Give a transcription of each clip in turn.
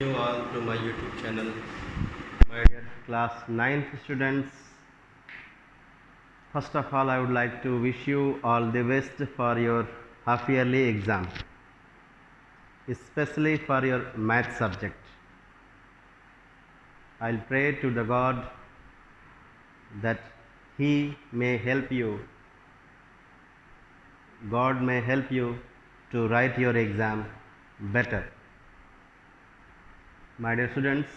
You all to my YouTube channel, my dear class 9th students. First of all, I would like to wish you all the best for your half yearly exam, especially for your math subject. I'll pray to the God that He may help you, God may help you to write your exam better. My dear students,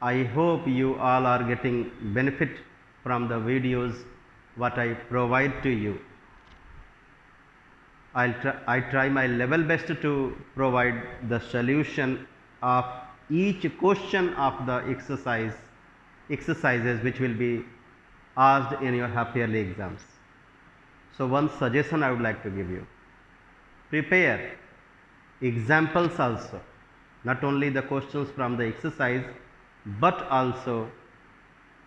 I hope you all are getting benefit from the videos what I provide to you. I try my level best to provide the solution of each question of the exercises which will be asked in your half yearly exams. So one suggestion I would like to give you: prepare examples also, not only the questions from the exercise but also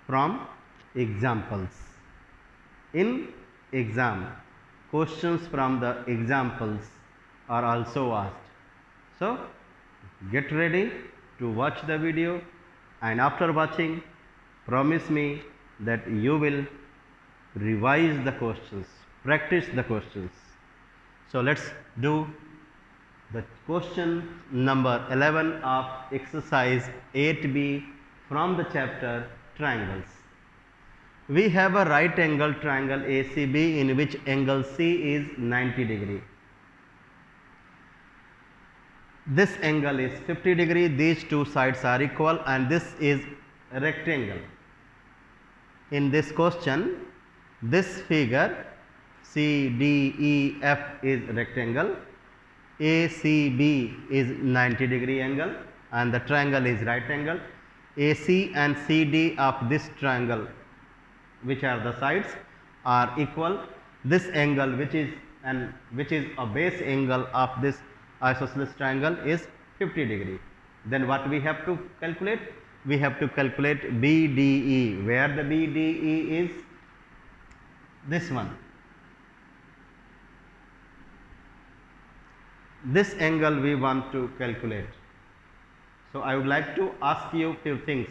from examples. In exam, questions from the examples are also asked. So get ready to watch the video, and after watching, promise me that you will revise the questions, practice the questions. So let's do the question number 11 of exercise 8b from the chapter triangles. We have a right angle triangle ACB in which angle C is 90 degree. This angle is 50 degree, these two sides are equal, and this is a rectangle. In this question, this figure CDEF is rectangle, ACB is 90 degree angle, and the triangle is right angle. AC and CD of this triangle, which are the sides, are equal. This angle which is a base angle of this isosceles triangle is 50 degree. Then what we have to calculate? We have to calculate BDE, where the BDE is this one. This angle we want to calculate. So I would like to ask you few things.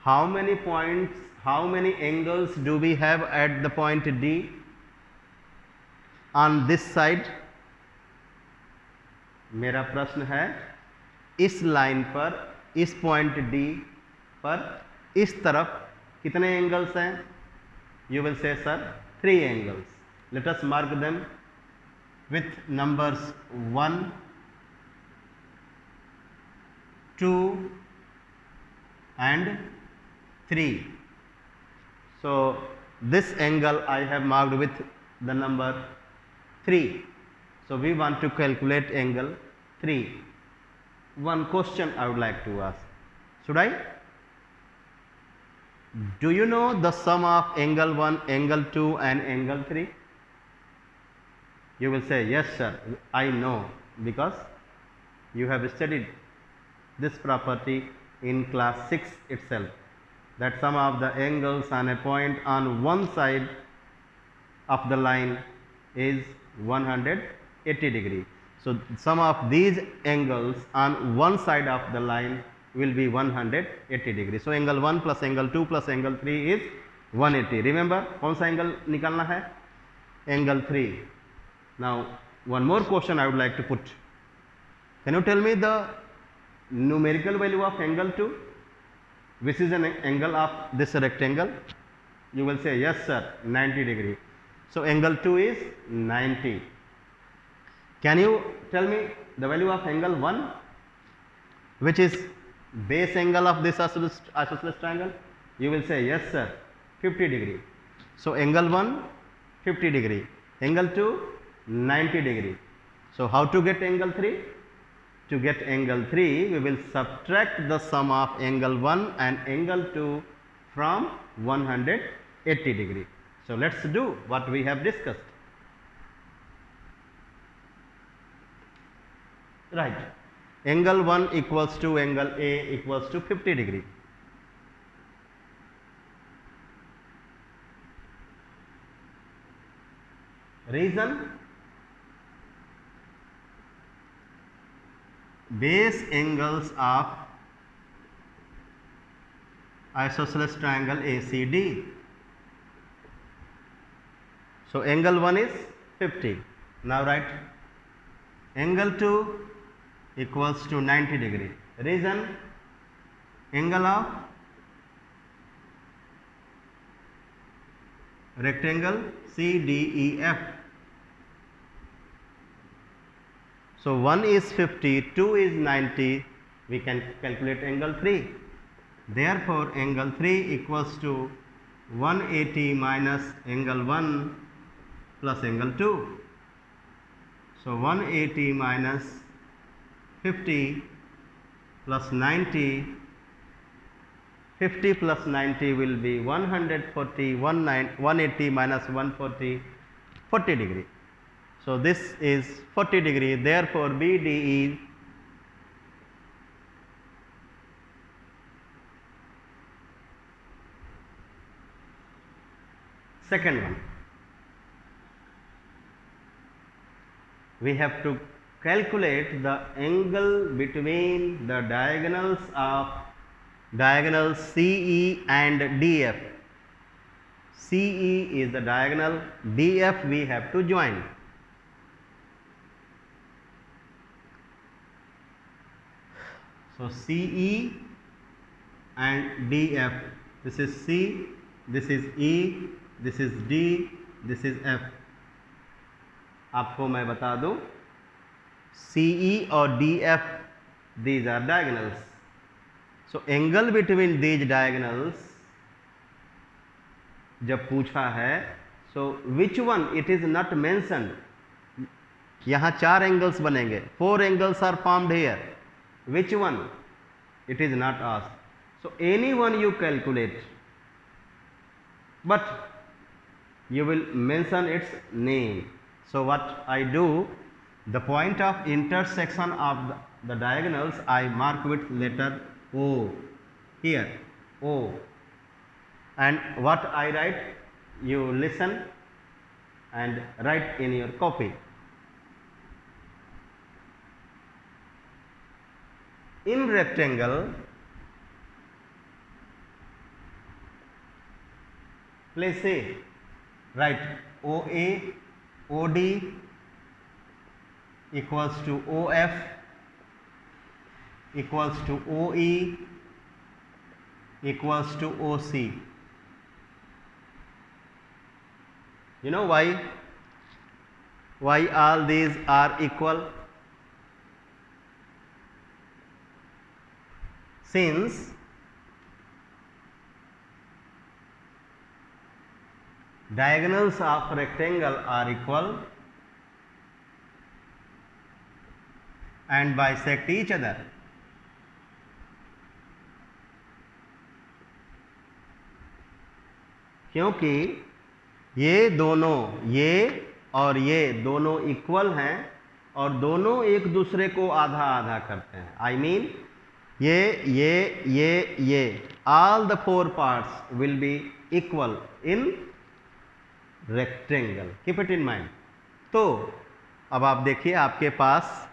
How many points, how many angles do we have at the point D on this side? मेरा प्रश्न है, इस line पर, इस point D पर, इस तरफ कितने एंगल्स हैं? You will say, sir, 3 angles. Let us mark them with numbers 1, 2 and 3. So this angle I have marked with the number 3. So we want to calculate angle 3. One question I would like to ask. Should I? Do you know the sum of angle 1, angle 2 and angle 3? You will say, yes sir, I know, because you have studied this property in class 6 itself, that sum of the angles on a point on one side of the line is 180 degree. So sum of these angles on one side of the line will be 180 degree. So angle 1 plus angle 2 plus angle 3 is 180. Remember, कौन सा angle निकालना है? Angle 3. Now one more question I would like to put. Can you tell me the numerical value of angle 2, which is an angle of this rectangle? You will say, yes sir, 90 degree. So angle 2 is 90. Can you tell me the value of angle 1, which is base angle of this isosceles triangle? You will say, yes sir, 50 degree. So angle 1, 50 degree. Angle 2, 90 degree. So how to get angle 3? To get angle 3, we will subtract the sum of angle 1 and angle 2 from 180 degree. So let's do what we have discussed. Right. Angle 1 equals to angle A equals to 50 degree. Reason? base angles of isosceles triangle ACD. So angle 1 is 50. Now write angle 2 equals to 90 degree. Reason, angle of rectangle CDEF. So 1 is 50, 2 is 90, we can calculate angle 3. Therefore, angle 3 equals to 180 minus angle 1 plus angle 2. So 180 minus 50 plus 90, 50 plus 90 will be 140, 180 minus 140, 40 degree. So this is 40 degree, therefore BDE second one. We have to calculate the angle between the diagonals of diagonal CE and DF. CE is the diagonal, DF we have to join. So CE and DF, this is C, this is E, this is D, this is F. आपको मैं बता दूं, CE और DF, these are diagonals. So angle between these diagonals जब पूछा है, so which one it is not mentioned. यहाँ 4 angles बनेंगे, 4 angles are formed here. Which one? It is not asked. So any one you calculate, but you will mention its name. So what I do, the point of intersection of the diagonals I mark with letter O here, O, and what I write, you listen and write in your copy. In rectangle, please say, write OA, OD equals to OF equals to OE equals to OC. You know why? Why all these are equal? Since diagonals of rectangle are equal and bisect each other. क्योंकि ये दोनों, ये और ये दोनों equal हैं और दोनों एक दूसरे को आधा आधा करते हैं. I mean ये all the 4 parts will be equal in rectangle. Keep it in mind. तो अब आप देखिए, आपके पास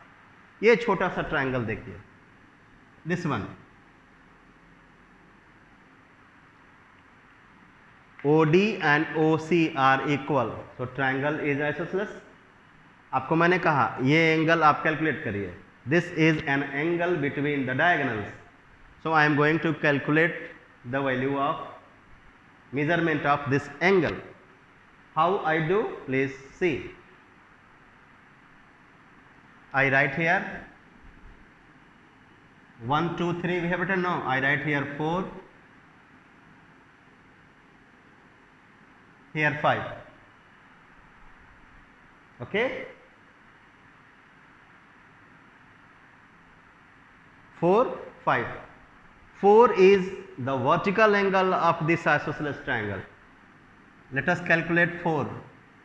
ये छोटा सा ट्रायंगल देखिए, this one, OD and OC are equal, so triangle is isosceles. आपको मैंने कहा ये एंगल आप कैलकुलेट करिए. This is an angle between the diagonals. So I am going to calculate the value of measurement of this angle. How I do? Please see. I write here 1, 2, 3. We have written? No. I write here 4. Here 5. Okay. 4, 5. 4 is the vertical angle of this isosceles triangle. Let us calculate 4.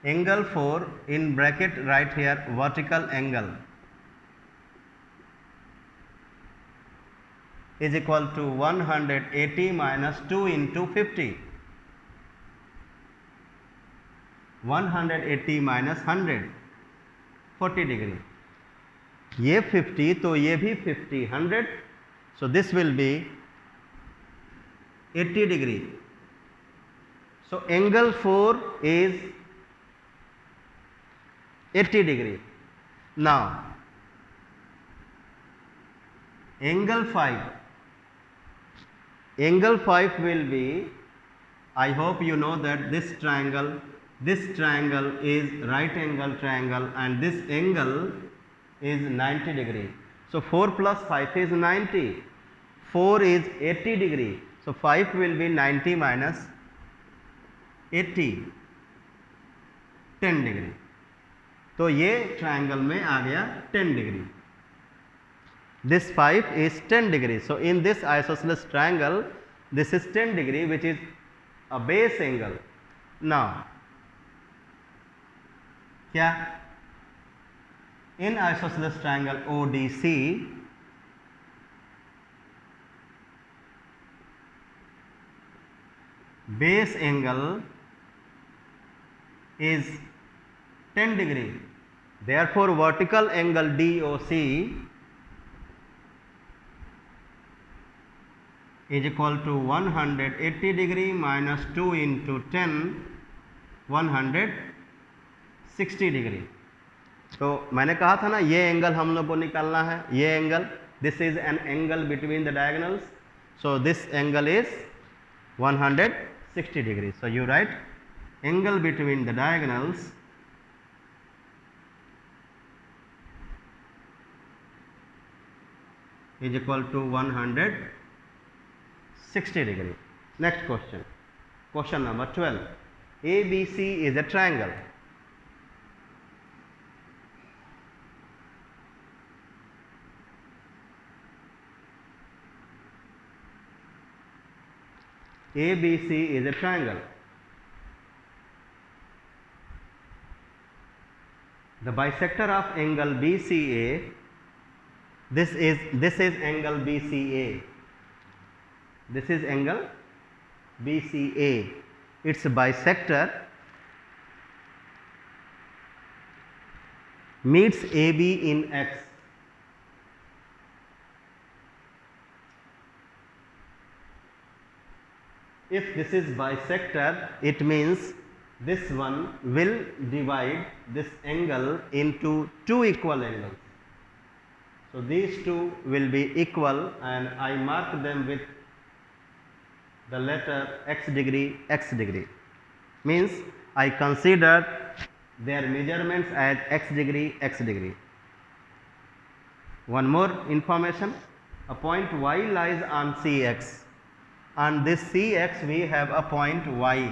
Angle 4, in bracket write here vertical angle, is equal to 180 minus 2 into 50. 180 minus 100, 40 degree. ये 50 तो ये भी 50, 100, so this will be 80 degree. So angle 4 is 80 degree. Now angle 5 will be, I hope you know that this triangle is right angle triangle and this angle is 90 degree. So 4 plus 5 is 90, 4 is 80 degree, so 5 will be 90 minus 80, 10 degree. तो ये triangle में आ गया 10 degree. This 5 is 10 degree. So in this isosceles triangle, this is 10 degree, which is a base angle. Now क्या in isosceles triangle ODC, base angle is 10 degree. Therefore vertical angle DOC is equal to 180 degree minus 2 into 10, 160 degree. तो मैंने कहा था ना ये angle हम लोग को निकालना है, ये angle, this is an angle between the diagonals, so this angle is 160 degree. So you right angle between the diagonals is equal to 160 degree. Next question, question number 12. ABC is a triangle. ABC is a triangle. The bisector of angle BCA, this is angle BCA, this is angle BCA, its bisector meets AB in X. If this is bisector, it means this one will divide this angle into two equal angles. So these two will be equal and I mark them with the letter x degree, x degree. Means I consider their measurements as x degree, x degree. One more information, a point y lies on CX. On this CX we have a point y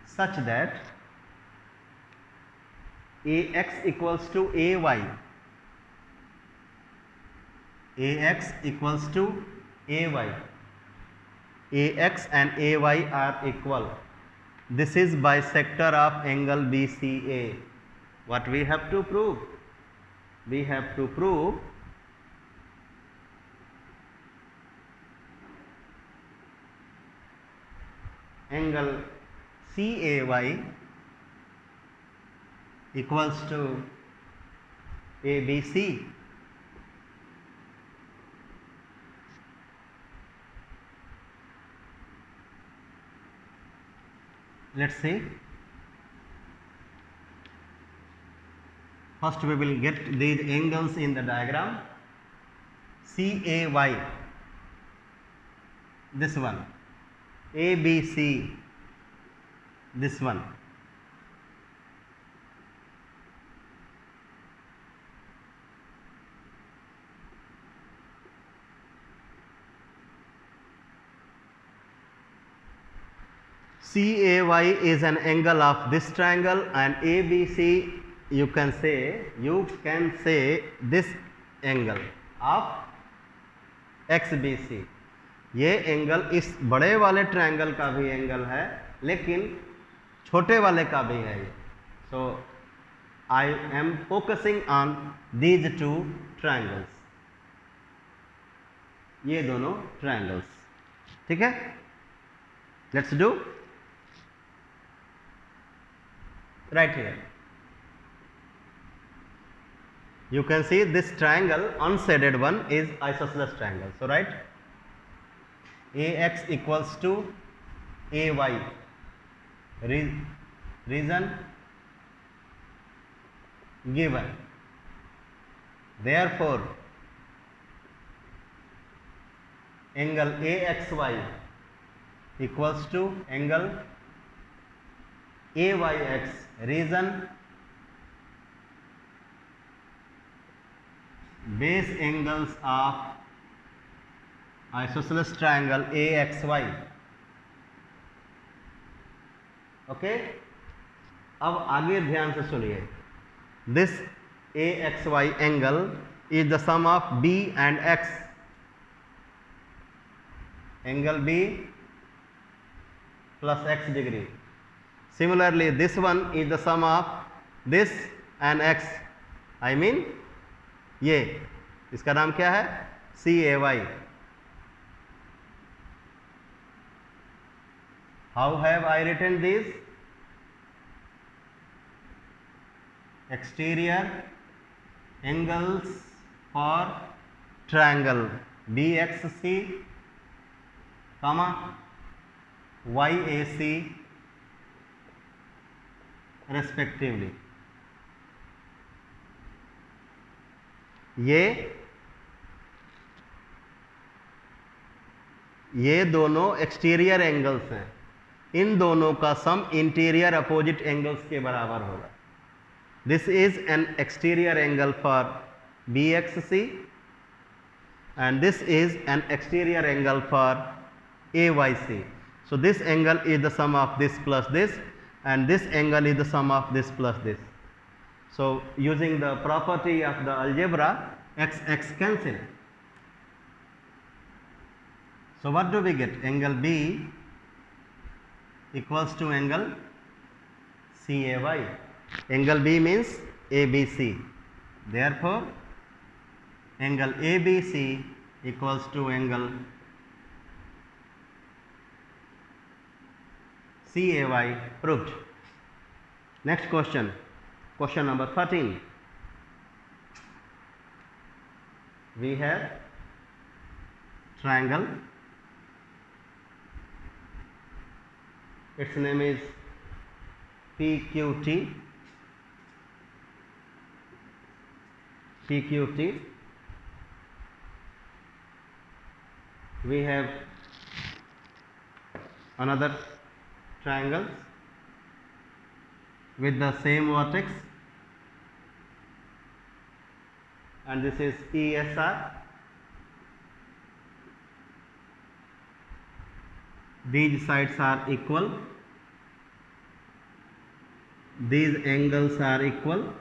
such that AX equals to AY. AX equals to AY. AX and AY are equal. This is bisector of angle BCA. What we have to prove? We have to prove angle CAY equals to ABC. Let's see. First we will get these angles in the diagram. CAY, this one, ABC, this one. CAY is an angle of this triangle and ABC you can say this angle of XBC. ये angle इस बड़े वाले triangle का भी angle है लेकिन छोटे वाले का भी है. So I am focusing on these two triangles, ये दोनों ट्रायंगल्स. ठीक है, let's do. Right here, You can see this triangle, unshaded one, is isosceles triangle. So write AX equals to AY. Reason given. Therefore, angle AXY equals to angle AYX. Reason base angles of isosceles triangle AXY. Okay, अब आगे ध्यान से सुनिए. This AXY angle is the sum of B and X. Angle B plus X degree. Similarly, this one is the sum of this and X. I mean ये, इसका नाम क्या है? CAY. How have I written these? Exterior angles for triangle BXC, comma YAC respectively. ये दोनों exterior angles हैं. इन दोनों का सम इंटीरियर अपोजिट एंगल्स के बराबर होगा. This is an exterior angle for BXC and this is an exterior angle for AYC. So this angle is the sum of this plus this, and this angle is the sum of this plus this. So using the property of the algebra, x cancel. So what do we get? Angle B equals to angle CAY. Angle B means ABC. Therefore, angle ABC equals to angle CAY proved. Next question. Question number 13. We have triangle. Its name is PQT. PQT. We have another triangle with the same vertex, and this is ESR. These sides are equal. These angles are equal.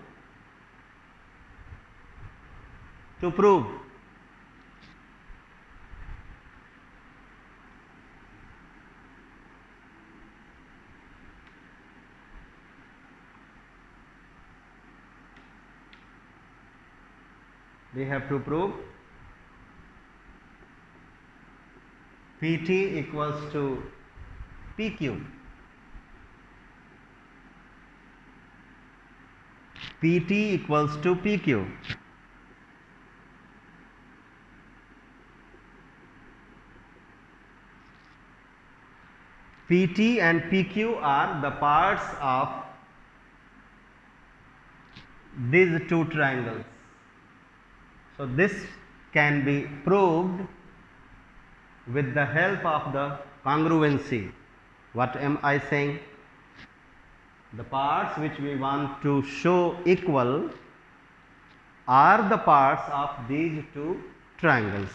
To prove, we have to prove PT equals to PQ. PT equals to PQ. PT and PQ are the parts of these two triangles. So this can be proved with the help of the congruency. What am I saying? The parts which we want to show equal are the parts of these two triangles.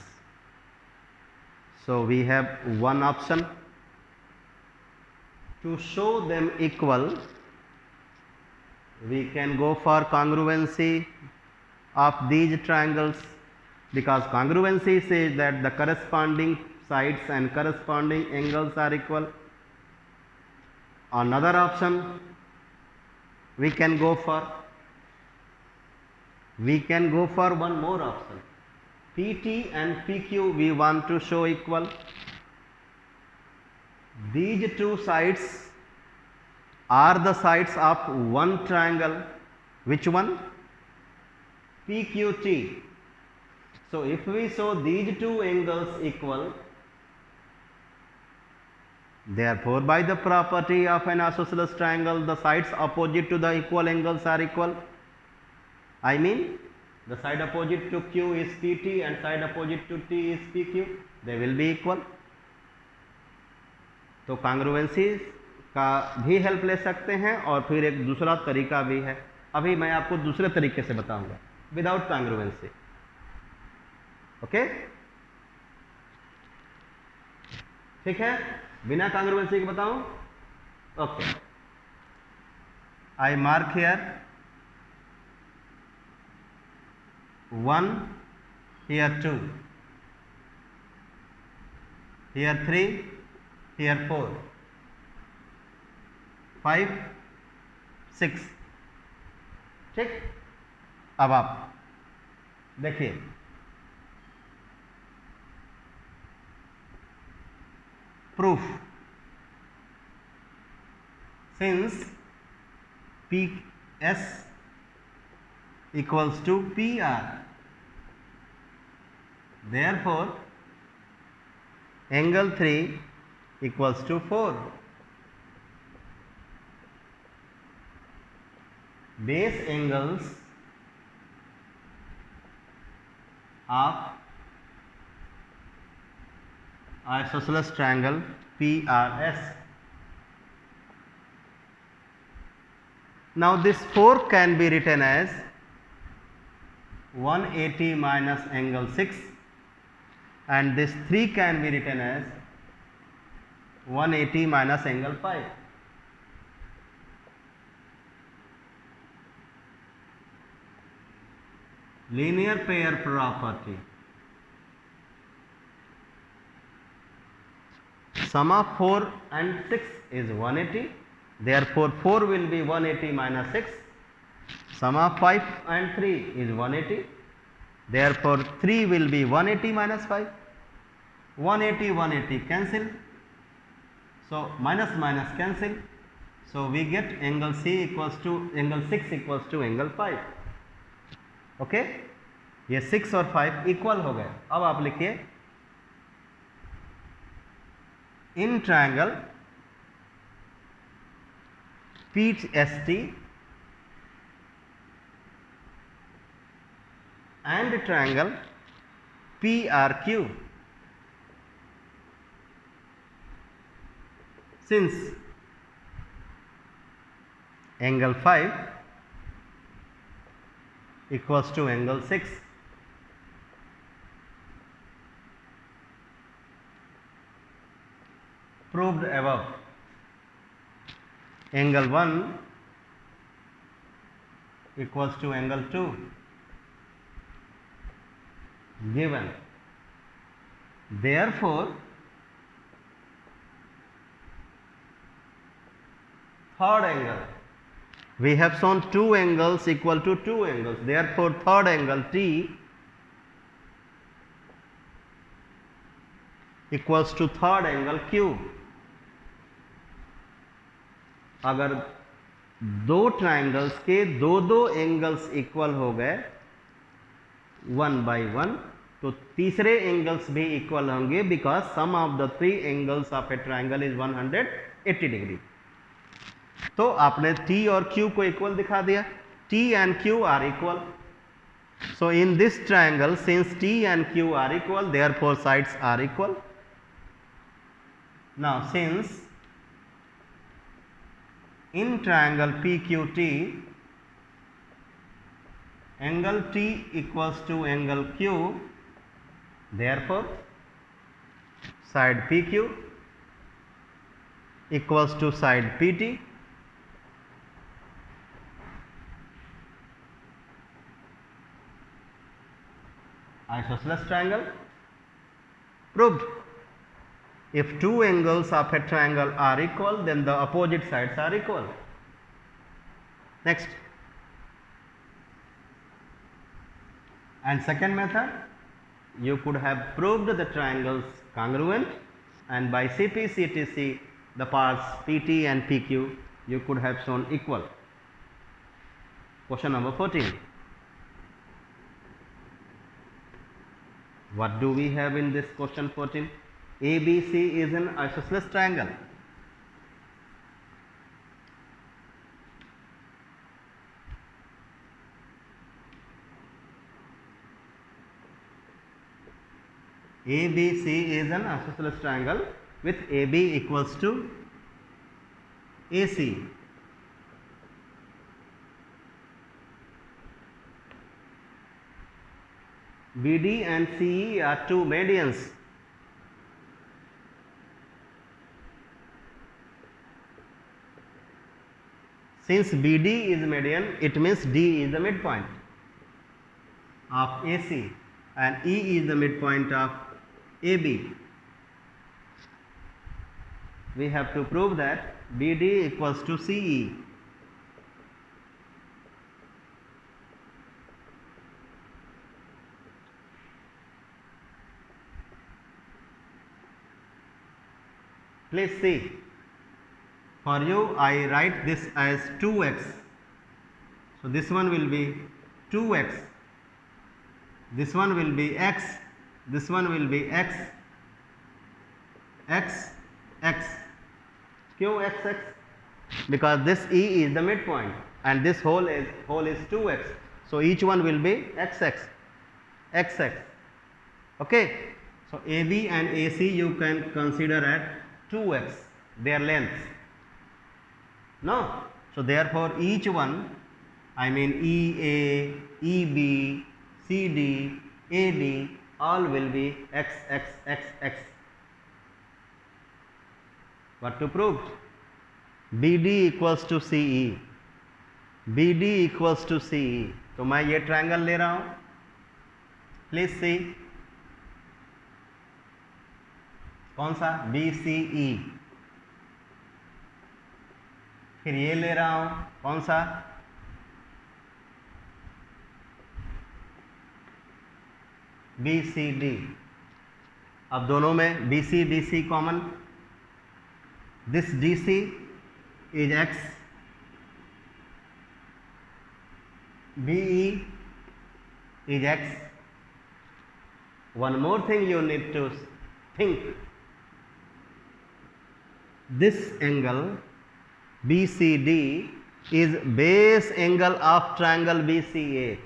So we have one option to show them equal. We can go for congruency of these triangles, because congruency says that the corresponding sides and corresponding angles are equal. Another option we can go for one more option. PT and PQ we want to show equal. These two sides are the sides of one triangle. Which one? PQT. So if we show these two angles equal, therefore by the property of an isosceles triangle, the sides opposite to the equal angles are equal. I mean, the side opposite to Q is PT and side opposite to T is PQ. They will be equal. तो कांग्रुएंसी का भी help ले सकते हैं और फिर एक दूसरा तरीका भी है. अभी मैं आपको दूसरे तरीके से बताऊंगा विदाउट कांग्रुएंसी. ओके, ठीक है, बिना कांग्रुएंसी के बताऊं. Okay, I mark here 1, here 2, here 3, here 4, 5, 6. ठीक, अब आप देखिए, proof. Since PS equals to PR, therefore angle 3 equals to 4. Base angles of isosceles triangle PRS. Now this 4 can be written as 180 minus angle 6 and this 3 can be written as 180 minus angle 5. Linear pair property. Sum of 4 and 6 is 180. Therefore 4 will be 180 minus 6. Sum of 5 and 3 is 180. Therefore 3 will be 180 minus 5. 180 180 cancel. So minus minus cancel. So we get angle C equals to angle 6 equals to angle 5. Okay, ये 6 और 5 equal हो गए. अब आप लिखिए in triangle PST and triangle PRQ, since angle 5 equals to angle 6, proved above. Angle 1 equals to angle 2 given. Therefore third angle, we have shown two angles equal to two angles. Therefore third angle T equals to third angle Q. अगर दो triangles के दो दो angles equal हो गए 1 by 1, तो तीसरे angles भी इक्वल होंगे because sum of the three angles of a triangle is 180 degree. तो आपने T और Q को इक्वल दिखा दिया. T and Q are equal. So in this triangle, since T and Q are equal, therefore sides are equal. Now since in triangle PQT angle T equals to angle Q, therefore side PQ equals to side PT. Isosceles triangle proved. If two angles of a triangle are equal, then the opposite sides are equal. Next. And second method, you could have proved the triangles congruent, and by CP/CTC the parts PT and PQ you could have shown equal. Question number 14. What do we have in this question 14? ABC is an isosceles triangle. ABC is an isosceles triangle with AB equals to AC. BD and CE are two medians. Since BD is median, it means D is the midpoint of AC and E is the midpoint of AB. We have to prove that BD equals to CE. Please see, for you I write this as 2x. So this one will be 2x, this one will be x, this one will be x, x, x. Q x x? Because this E is the midpoint and this whole is 2x. So each one will be xx, xx. Okay. So AB and AC you can consider at 2x, their lengths. No. So therefore each one, I mean EA, EB, CD, AD, all will be x, x, x, x. What to prove? BD equals to CE. BD equals to CE. तो मैं ये triangle ले रहा हूँ. Please see कौन सा BCE. फिर ये ले रहा हूँ कौन सा BCD. अब दोनों में BC BC common. This DC is x, BE is x. One more thing you need to think. This angle BCD is base angle of triangle BCA.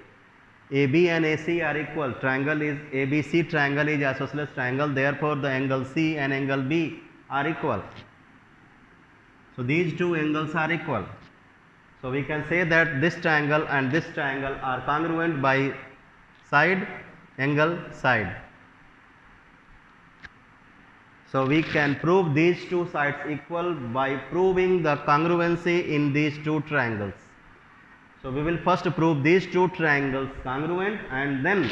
AB and AC are equal. Triangle is ABC, triangle is isosceles triangle. Therefore, the angle C and angle B are equal. So these two angles are equal. So we can say that this triangle and this triangle are congruent by side, angle, side. So we can prove these two sides equal by proving the congruency in these two triangles. So we will first prove these two triangles congruent and then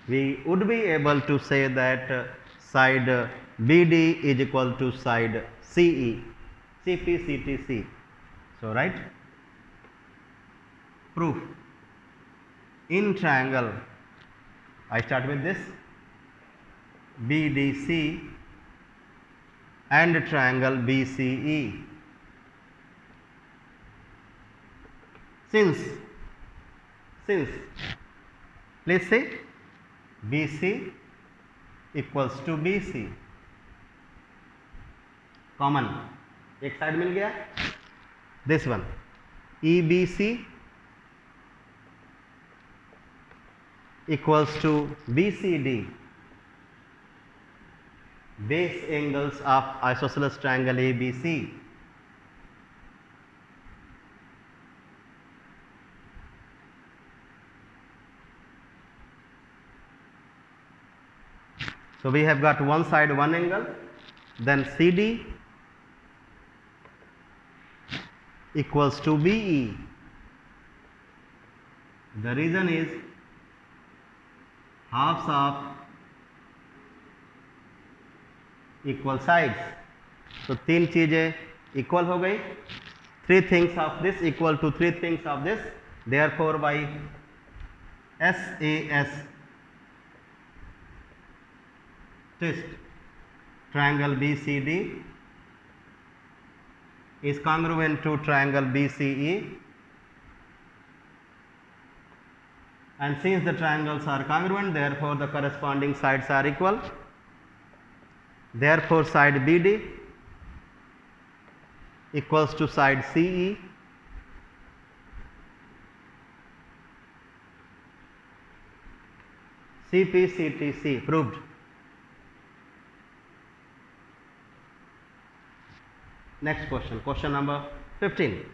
we would be able to say that side BD is equal to side CE. CP, CT, C. So right? Proof. In triangle, I start with this BDC and triangle BCE. Since please say BC equals to BC, common एक side मिल गया. This one EBC equals to BCD, base angles of isosceles triangle ABC. So we have got one side one angle, then CD equals to BE. The reason is halves of equal sides. So तीन चीजें equal हो गई. Three things of this equal to three things of this. Therefore by SAS test, triangle BCD is congruent to triangle BCE And since the triangles are congruent, therefore the corresponding sides are equal. Therefore side BD equals to side CE. CPCTC proved. Next question, question number 15.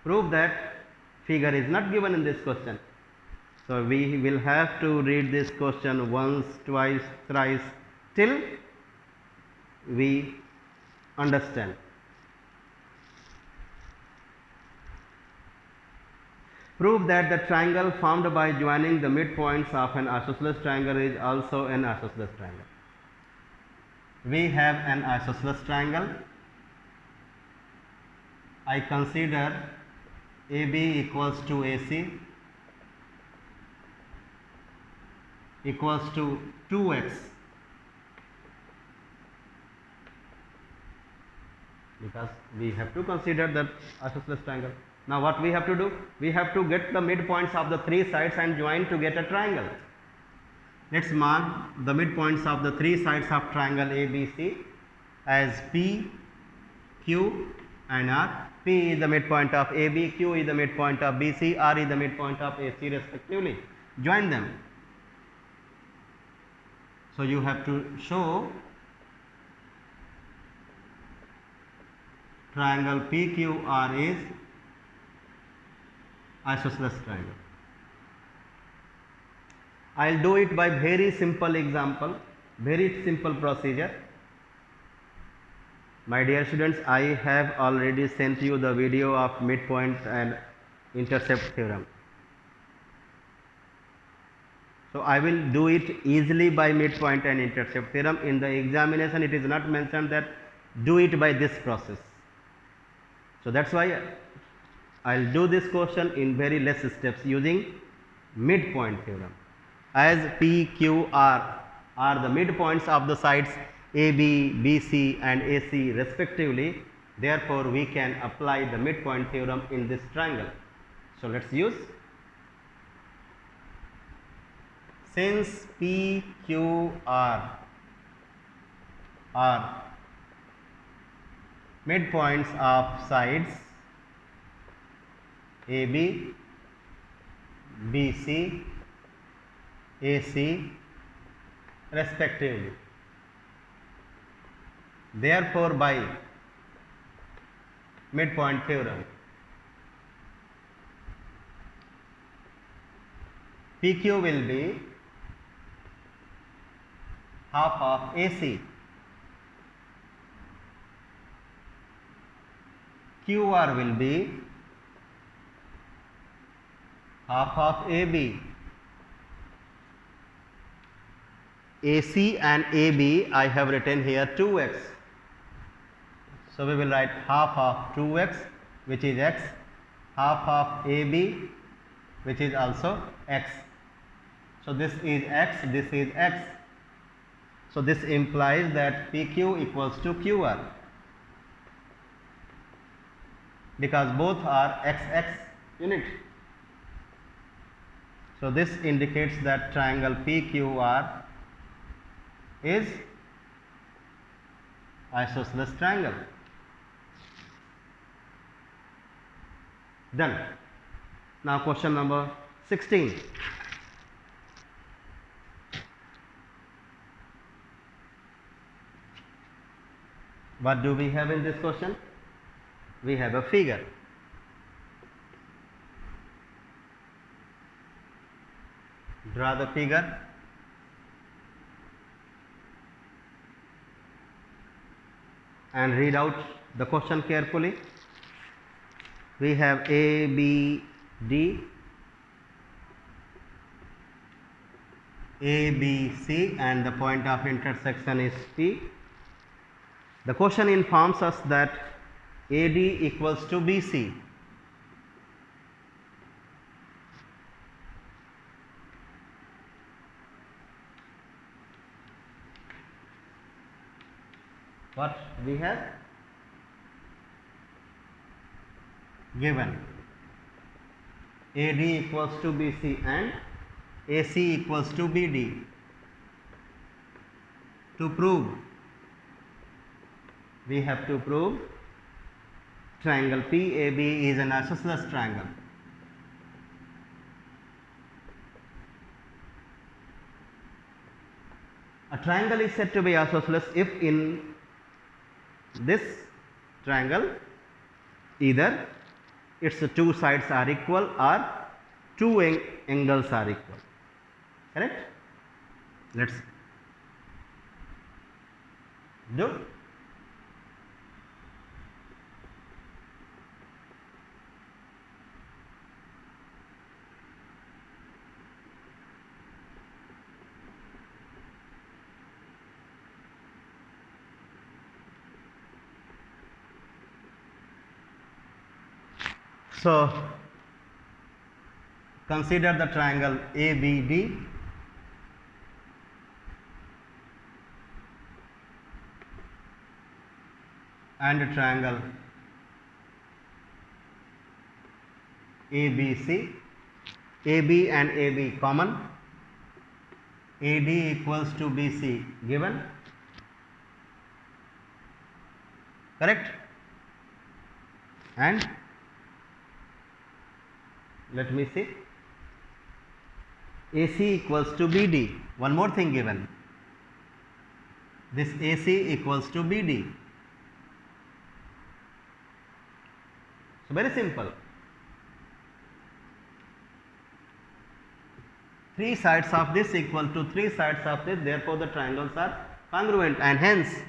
Prove that figure is not given in this question. So we will have to read this question once, twice, thrice till we understand. Prove that the triangle formed by joining the midpoints of an isosceles triangle is also an isosceles triangle. We have an isosceles triangle. I consider AB equals to AC equals to 2x, because we have to consider that isosceles triangle. Now what we have to do? We have to get the midpoints of the three sides and join to get a triangle. Let's mark the midpoints of the three sides of triangle ABC as P, Q and R. P is the midpoint of AB, Q is the midpoint of BC, R is the midpoint of AC respectively. Join them. So you have to show triangle PQR is isosceles triangle. I will do it by very simple example, very simple procedure. My dear students, I have already sent you the video of midpoint and intercept theorem. So I will do it easily by midpoint and intercept theorem. In the examination it is not mentioned that do it by this process. So that's why I will do this question in very less steps using midpoint theorem. As P, Q, R are the midpoints of the sides AB, BC and AC respectively, therefore we can apply the midpoint theorem in this triangle. So let's use. Since P, Q, R are midpoints of sides AB, BC, AC respectively, therefore by midpoint theorem PQ will be half of AC, QR will be half of AB. AC and AB I have written here 2x. So we will write half of 2x which is x, half of AB which is also x. So this is x, this is x. So this implies that PQ equals to QR, because both are XX unit. So this indicates that triangle PQR is isosceles triangle. Done. Now question number 16. What do we have in this question? We have a figure. Draw the figure. And read out the question carefully. We have A, B, D, A, B, C and the point of intersection is P. The question informs us that AD equals to BC. what we have given AD equals to BC and AC equals to BD. To prove, we have to prove triangle PAB is an isosceles triangle. A triangle is said to be isosceles if in this triangle either its two sides are equal or two angles are equal. Correct? Let's do. So, consider the triangle ABD and a triangle ABC. AB and AB common. AD equals to BC given. Correct? And let me see, AC equals to BD. One more thing given, this AC equals to BD. So very simple, three sides of this equal to three sides of this, therefore the triangles are congruent, and hence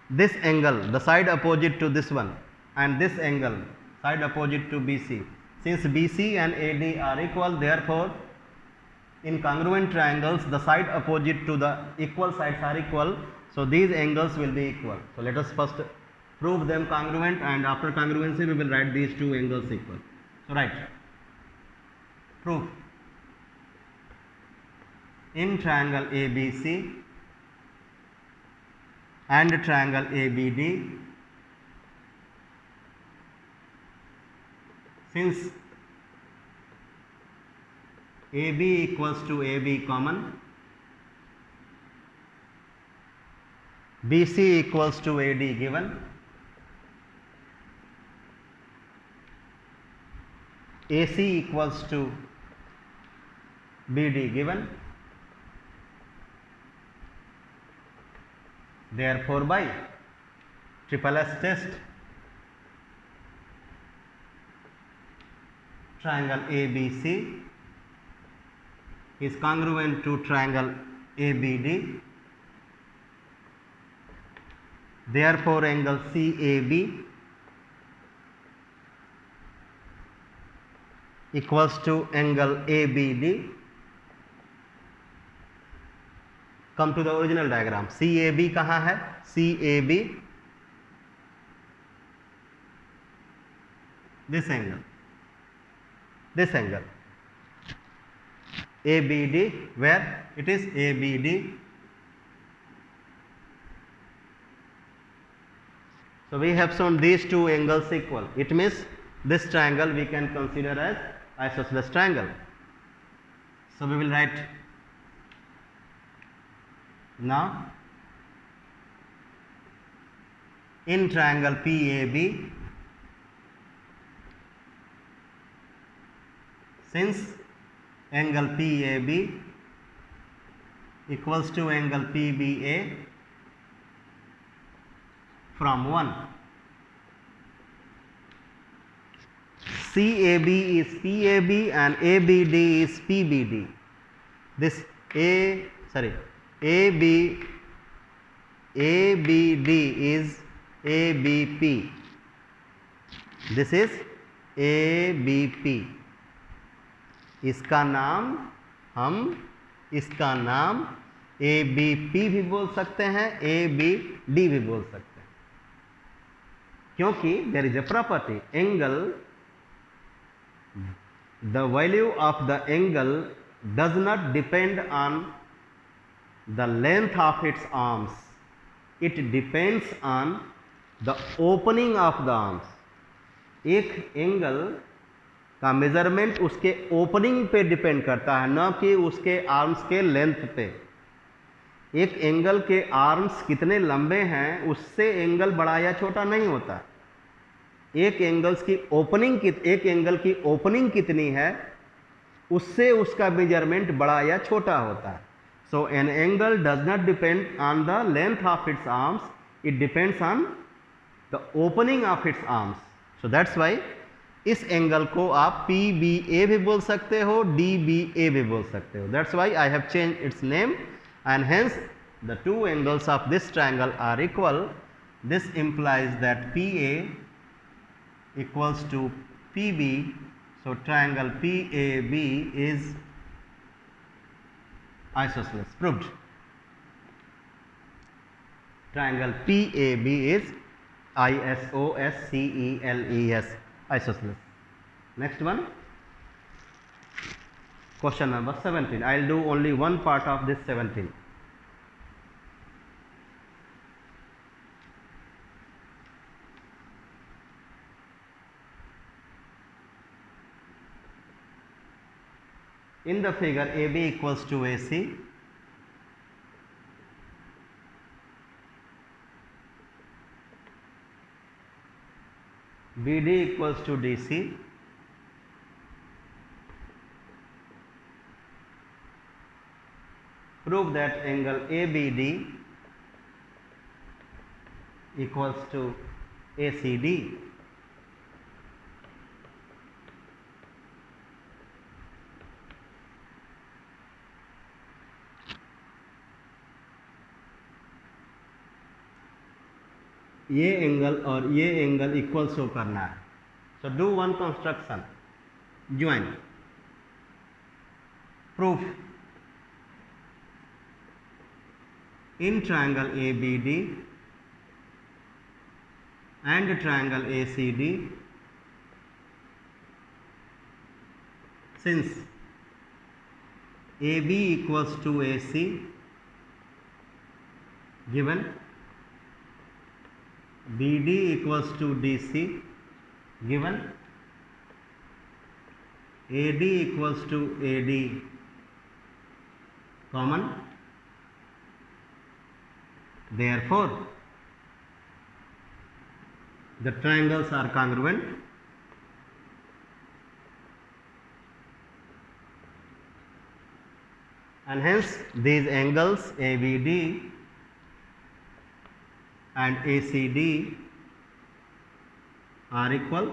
this angle, the side opposite to this one, and this angle, side opposite to BC, since BC and AD are equal, therefore in congruent triangles the side opposite to the equal sides are equal, so these angles will be equal. So let us first prove them congruent, and after congruency we will write these two angles equal. So write, proof, in triangle ABC and triangle ABD, since AB equals to AB common, BC equals to AD given, AC equals to BD given, therefore by triple S test, triangle ABC is congruent to triangle ABD, therefore angle CAB equals to angle ABD. Come to the original diagram, CAB कहाँ है? CAB this angle, this angle, ABD, where it is ABD. So we have shown these two angles equal. It means this triangle we can consider as isosceles triangle. So we will write now, in triangle PAB, since angle PAB equals to angle PBA from 1, CAB is PAB and ABD is PBD. This ABD is ABP. This is ABP. इसका नाम ABP भी बोल सकते हैं, ABD भी बोल सकते हैं, क्योंकि there is a property, angle, the value of the angle does not depend on the length of its arms. it depends on the opening of the arms. एक एंगल का मेजरमेंट उसके ओपनिंग पे depend करता है, न कि उसके arms के लेंथ पे। एक एंगल के आर्म्स कितने लंबे हैं उससे एंगल बड़ा या छोटा नहीं होता। एक एंगल की ओपनिंग कितनी है उससे उसका मेजरमेंट बड़ा या छोटा होता है। So an angle does not depend on the length of its arms, it depends on the opening of its arms. So that's why इस एंगल को आप PBA भी बोल सकते हो, DBA भी बोल सकते हो। That's why I have change it's name and hence the two angles of this triangle are equal. This implies that PA equals to PB, so triangle PAB is isosceles. Proved. Triangle PAB is ISOSCELES, isosceles. Next one, question number 17. I will do only one part of this 17. In the figure, AB equals to AC, BD equals to DC, prove that angle ABD equals to ACD. ये angle और ये angle equal show करना है। So do one construction, join, proof. In triangle ABD and triangle ACD, since AB equals to AC, given BD equals to DC, given AD equals to AD, common, therefore the triangles are congruent, and hence these angles ABD and ACD are equal,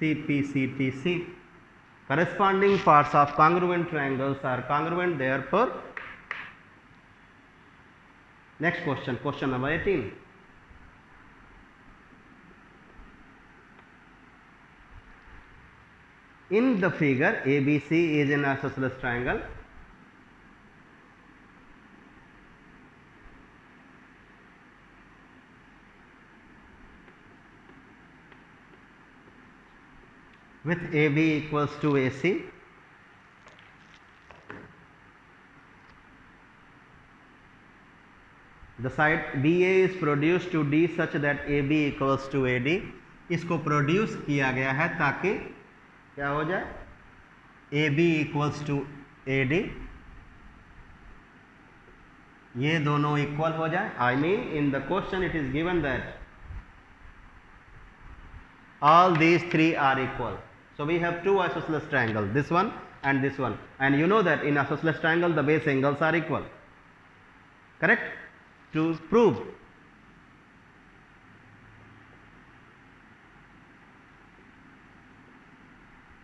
CPCTC. Corresponding parts of congruent triangles are congruent, therefore. Next question, question number 18. In the figure, ABC is an isosceles triangle. With AB equals to AC, the side BA is produced to D such that AB equals to AD. इसको produce किया गया है ताकि क्या हो जाए, AB equals to AD, ये दोनों इक्वल हो जाए। I mean in the question it is given that all these three are equal. So we have two isosceles triangles, this one and this one, and you know that in isosceles triangle the base angles are equal, correct? To prove,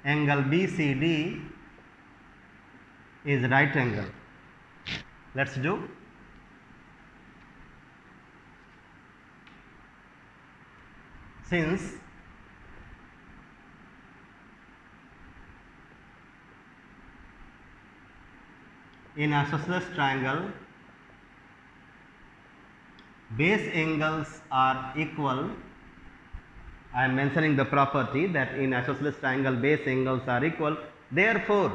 angle BCD is right angle. Let's do. Since in isosceles triangle base angles are equal, I am mentioning the property that in isosceles triangle base angles are equal, therefore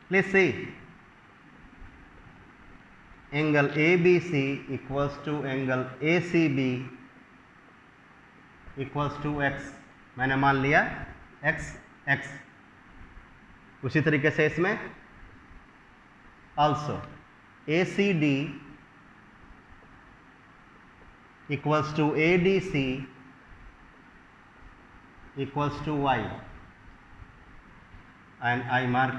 please see, angle ABC equals to angle ACB equals to x, मैंने मान लिया x। उसी तरीके से इसमें also ACD equals to ADC equals to y, and I mark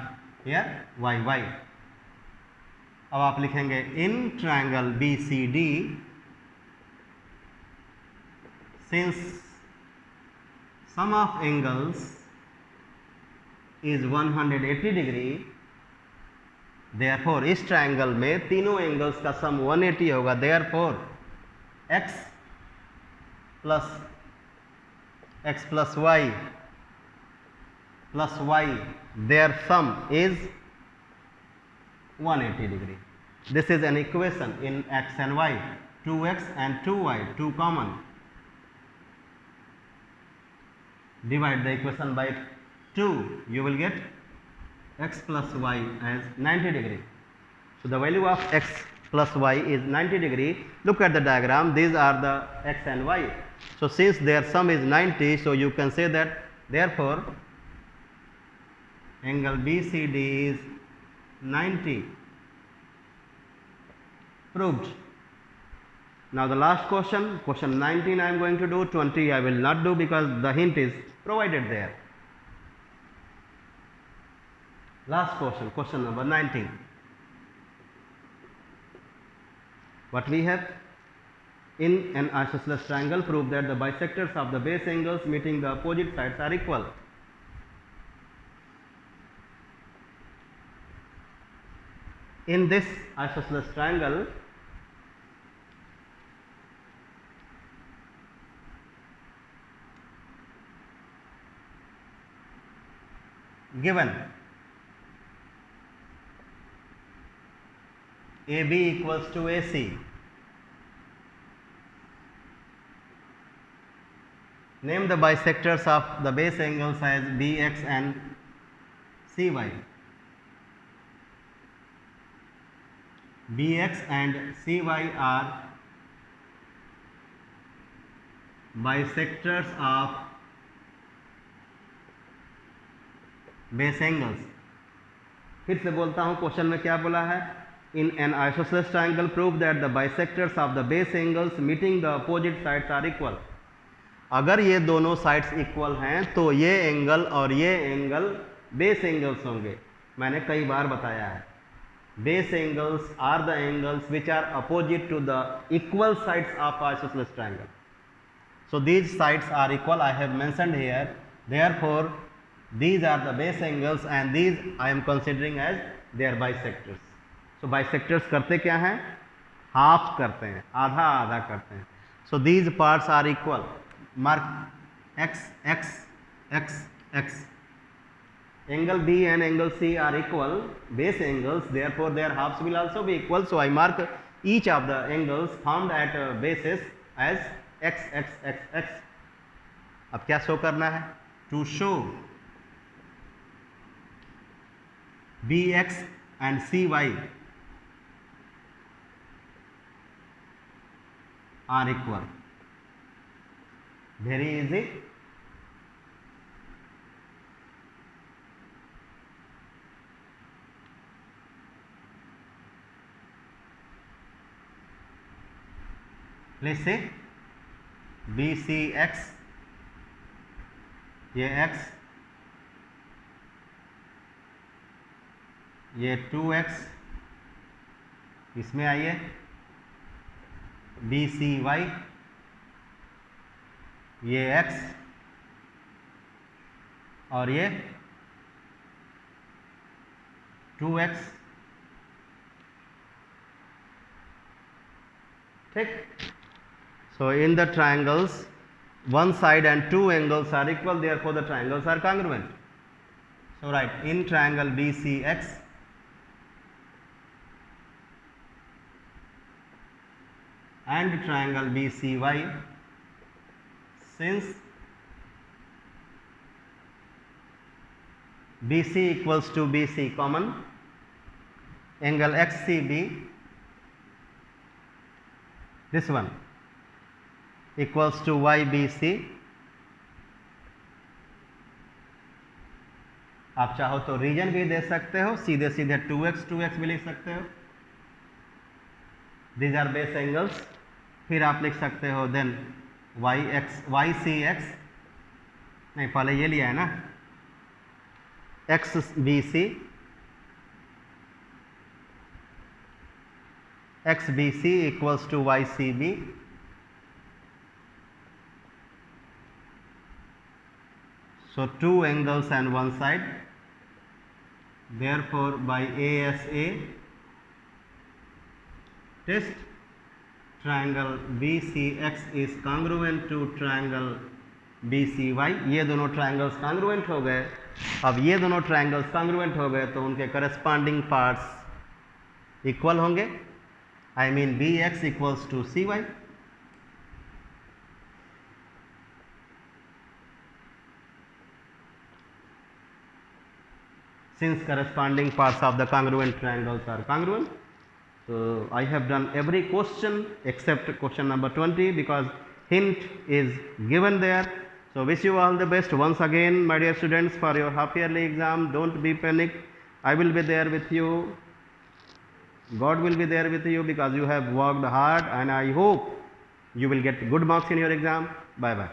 here y। अब आप लिखेंगे in triangle BCD since sum of angles is 180 degree, therefore इस ट्रायंगल में तीनों एंगल्स का सम 180 होगा, therefore x plus y plus y, their sum is 180 degree. This is an equation in x and y, 2x and 2y, 2 common. Divide the equation by 2, you will get x plus y as 90 degree. So the value of x plus y is 90 degree. Look at the diagram, these are the x and y. So since their sum is 90, so you can say that therefore angle BCD is 90. Proved. Now the last question, question 19 I am going to do, 20 I will not do because the hint is provided there. Last question, question number 19. What we have? In an isosceles triangle, prove that the bisectors of the base angles meeting the opposite sides are equal. In this isosceles triangle, given AB equals to AC, name the bisectors of the base angles as BX and CY. BX and CY are bisectors of base angles. फिर से बोलता हूँ, question में क्या बोला है? In an isosceles triangle, prove that the bisectors of the base angles meeting the opposite sides are equal. अगर ये दोनों साइड्स इक्वल हैं तो ये एंगल और ये एंगल बेस एंगल्स होंगे। मैंने कई बार बताया है, base angles are the angles which are opposite to the equal sides of isosceles triangle. So these sides are equal, I have mentioned here, therefore these are the base angles and these I am considering as their bisectors. So bisectors करते क्या हैं? Half करते हैं, आधा आधा करते हैं. So these parts are equal. Mark x, x, x, x. Angle B and angle C are equal base angles, therefore their halves will also be equal. So I mark each of the angles formed at bases as x, x, x, x. अब क्या show करना है? To show Bx and Cy are equal. Very easy. Let's say BCX, ये x, ये 2x, इसमें आइए BCY, ये x और ये 2x. ठीक. So in the triangles, one side and two angles are equal, therefore the triangles are congruent. So write in triangle BCX and triangle BCY, since BC equals to BC common, angle XCB this one equals to YBC. आप चाहो तो reason भी दे सकते हो, सीधे सीधे 2x भी लिख सकते हो. These are base angles. फिर आप लिख सकते हो देन YCX, नहीं पहले ये लिया है ना, XBC, XBC equals to YCB. So two angles and one side. Therefore, by ASA test, triangle BCX is congruent to triangle BCY. ये दोनों triangles congruent हो गए. अब ये दोनों triangles congruent हो गए तो उनके corresponding parts equal होंगे. I mean BX equals to CY. Since corresponding parts of the congruent triangles are congruent, so I have done every question except question number 20 because hint is given there. So wish you all the best once again, my dear students, for your half yearly exam. Don't be panicked. I will be there with you. God will be there with you because you have worked hard, and I hope you will get good marks in your exam. Bye bye.